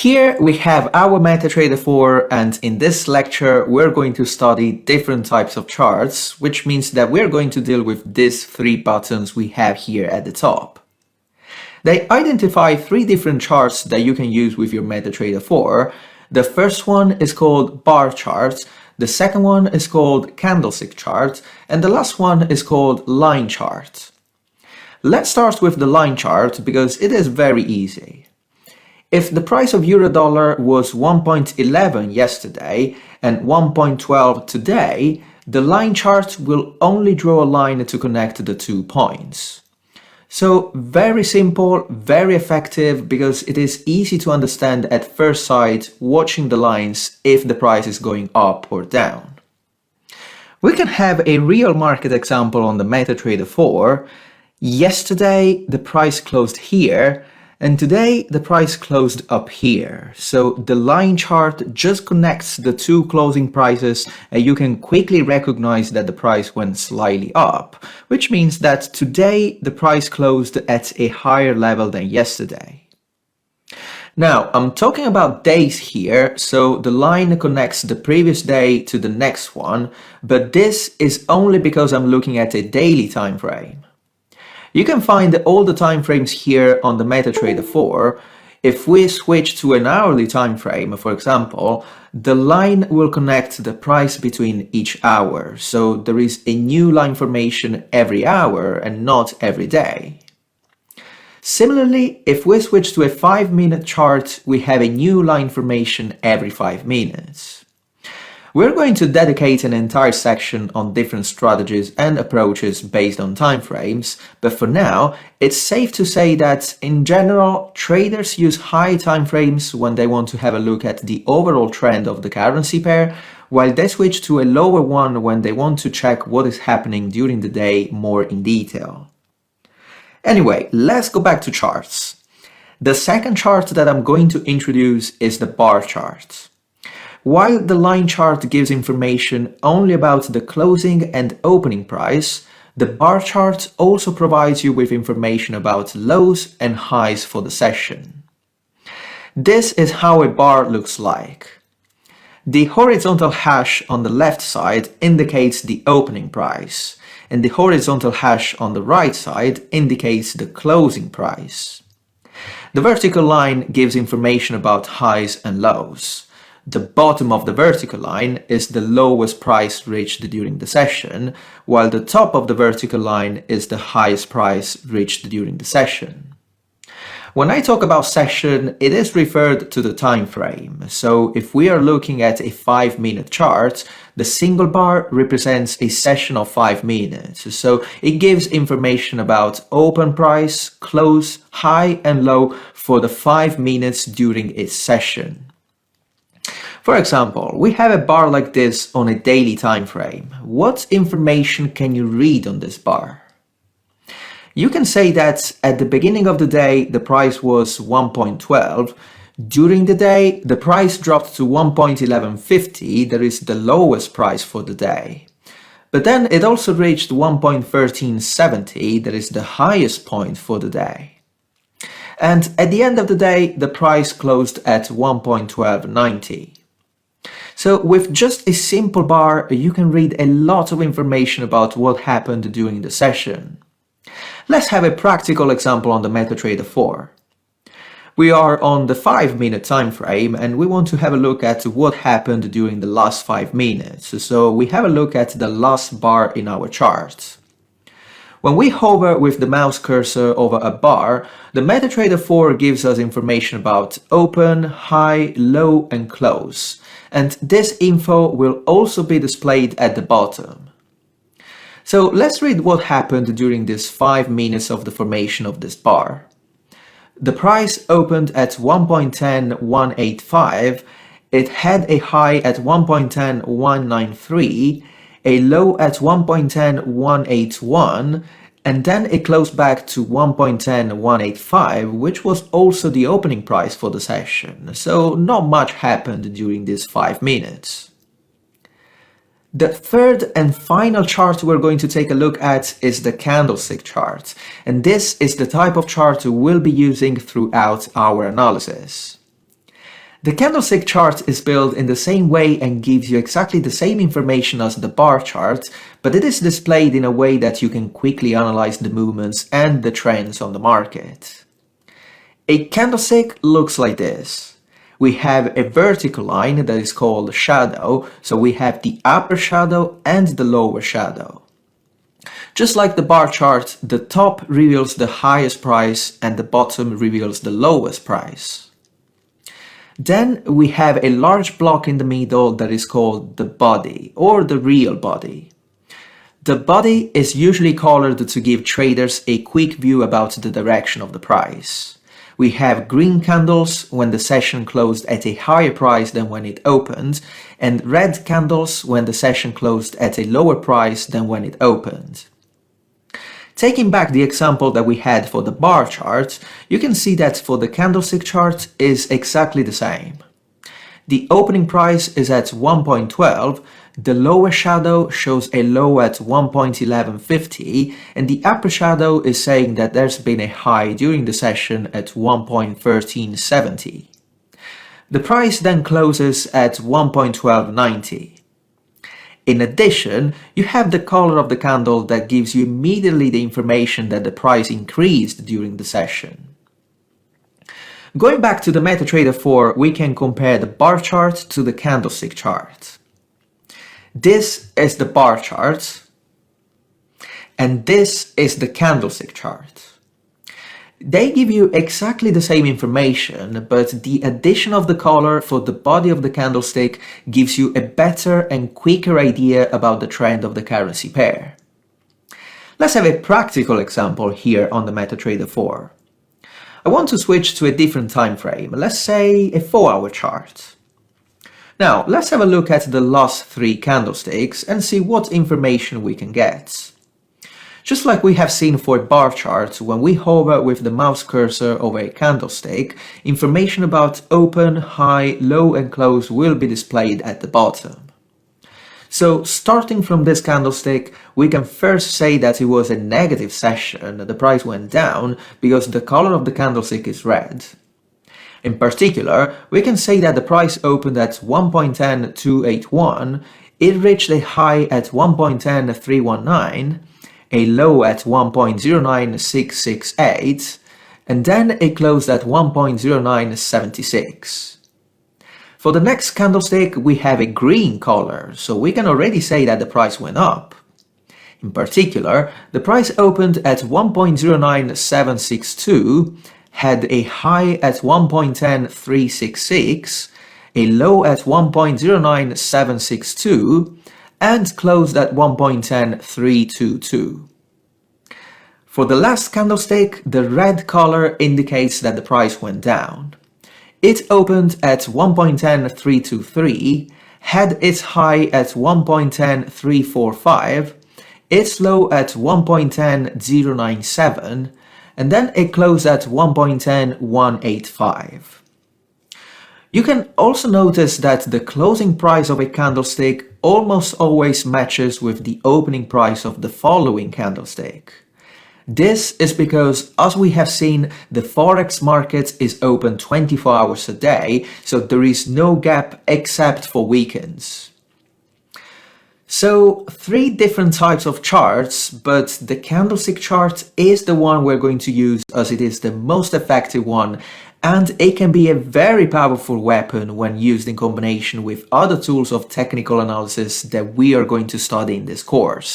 Here we have our MetaTrader 4, and in this lecture we're going to study different types of charts, which means that we're going to deal with these three buttons we have here at the top. They identify three different charts that you can use with your MetaTrader 4. The first one is called bar charts, the second one is called candlestick chart, and the last one is called line chart. Let's start with the line chart because it is very easy. If the price of euro-dollar was 1.11 yesterday and 1.12 today, the line chart will only draw a line to connect the 2 points. So very simple, very effective, because it is easy to understand at first sight watching the lines if the price is going up or down. We can have a real market example on the MetaTrader 4. Yesterday the price closed here, and today the price closed up here. So the line chart just connects the two closing prices, and you can quickly recognize that the price went slightly up, which means that today the price closed at a higher level than yesterday. Now, I'm talking about days here, so the line connects the previous day to the next one, but this is only because I'm looking at a daily time frame. You can find all the time frames here on the MetaTrader 4. If we switch to an hourly time frame, for example, the line will connect the price between each hour. So there is a new line formation every hour and not every day. Similarly, if we switch to a 5-minute chart, we have a new line formation every 5 minutes. We're going to dedicate an entire section on different strategies and approaches based on timeframes, but for now, it's safe to say that in general, traders use high timeframes when they want to have a look at the overall trend of the currency pair, while they switch to a lower one when they want to check what is happening during the day more in detail. Anyway, let's go back to charts. The second chart that I'm going to introduce is the bar chart. While the line chart gives information only about the closing and opening price, the bar chart also provides you with information about lows and highs for the session. This is how a bar looks like. The horizontal hash on the left side indicates the opening price, and the horizontal hash on the right side indicates the closing price. The vertical line gives information about highs and lows. The bottom of the vertical line is the lowest price reached during the session, while the top of the vertical line is the highest price reached during the session. When I talk about session, it is referred to the time frame. So if we are looking at a 5-minute chart, the single bar represents a session of 5 minutes. So it gives information about open price, close, high and low for the 5 minutes during its session. For example, we have a bar like this on a daily time frame. What information can you read on this bar? You can say that at the beginning of the day, the price was 1.12. During the day, the price dropped to 1.1150, that is the lowest price for the day. But then it also reached 1.1370, that is the highest point for the day. And at the end of the day, the price closed at 1.1290. So with just a simple bar, you can read a lot of information about what happened during the session. Let's have a practical example on the MetaTrader 4. We are on the 5-minute time frame and we want to have a look at what happened during the last 5 minutes. So we have a look at the last bar in our chart. When we hover with the mouse cursor over a bar, the MetaTrader 4 gives us information about open, high, low and close. And this info will also be displayed at the bottom. So let's read what happened during this 5 minutes of the formation of this bar. The price opened at 1.10185, it had a high at 1.10193, a low at 1.10181, and then it closed back to 1.10185, which was also the opening price for the session, so not much happened during these 5 minutes. The third and final chart we're going to take a look at is the candlestick chart, and this is the type of chart we'll be using throughout our analysis. The candlestick chart is built in the same way and gives you exactly the same information as the bar chart, but it is displayed in a way that you can quickly analyze the movements and the trends on the market. A candlestick looks like this. We have a vertical line that is called shadow, so we have the upper shadow and the lower shadow. Just like the bar chart, the top reveals the highest price and the bottom reveals the lowest price. Then we have a large block in the middle that is called the body or the real body. The body is usually colored to give traders a quick view about the direction of the price. We have green candles when the session closed at a higher price than when it opened, and red candles when the session closed at a lower price than when it opened. Taking back the example that we had for the bar chart, you can see that for the candlestick chart is exactly the same. The opening price is at 1.12, the lower shadow shows a low at 1.1150, and the upper shadow is saying that there's been a high during the session at 1.1370. The price then closes at 1.1290. In addition, you have the color of the candle that gives you immediately the information that the price increased during the session. Going back to the MetaTrader 4, we can compare the bar chart to the candlestick chart. This is the bar chart, and this is the candlestick chart. They give you exactly the same information, but the addition of the color for the body of the candlestick gives you a better and quicker idea about the trend of the currency pair. Let's have a practical example here on the MetaTrader 4. I want to switch to a different time frame, let's say a 4-hour chart. Now, let's have a look at the last 3 candlesticks and see what information we can get. Just like we have seen for a bar chart, when we hover with the mouse cursor over a candlestick, information about open, high, low and close will be displayed at the bottom. So starting from this candlestick, we can first say that it was a negative session, the price went down because the color of the candlestick is red. In particular, we can say that the price opened at 1.10281, it reached a high at 1.10319, a low at 1.09668, and then it closed at 1.0976. For the next candlestick, we have a green color, so we can already say that the price went up. In particular, the price opened at 1.09762, had a high at 1.10366, a low at 1.09762, and closed at 1.10322. For the last candlestick, the red color indicates that the price went down. It opened at 1.10323, had its high at 1.10345, its low at 1.10097, and then it closed at 1.10185. You can also notice that the closing price of a candlestick almost always matches with the opening price of the following candlestick. This is because, as we have seen, the forex market is open 24 hours a day, so there is no gap except for weekends. So 3 different types of charts, but the candlestick chart is the one we're going to use as it is the most effective one, and it can be a very powerful weapon when used in combination with other tools of technical analysis that we are going to study in this course.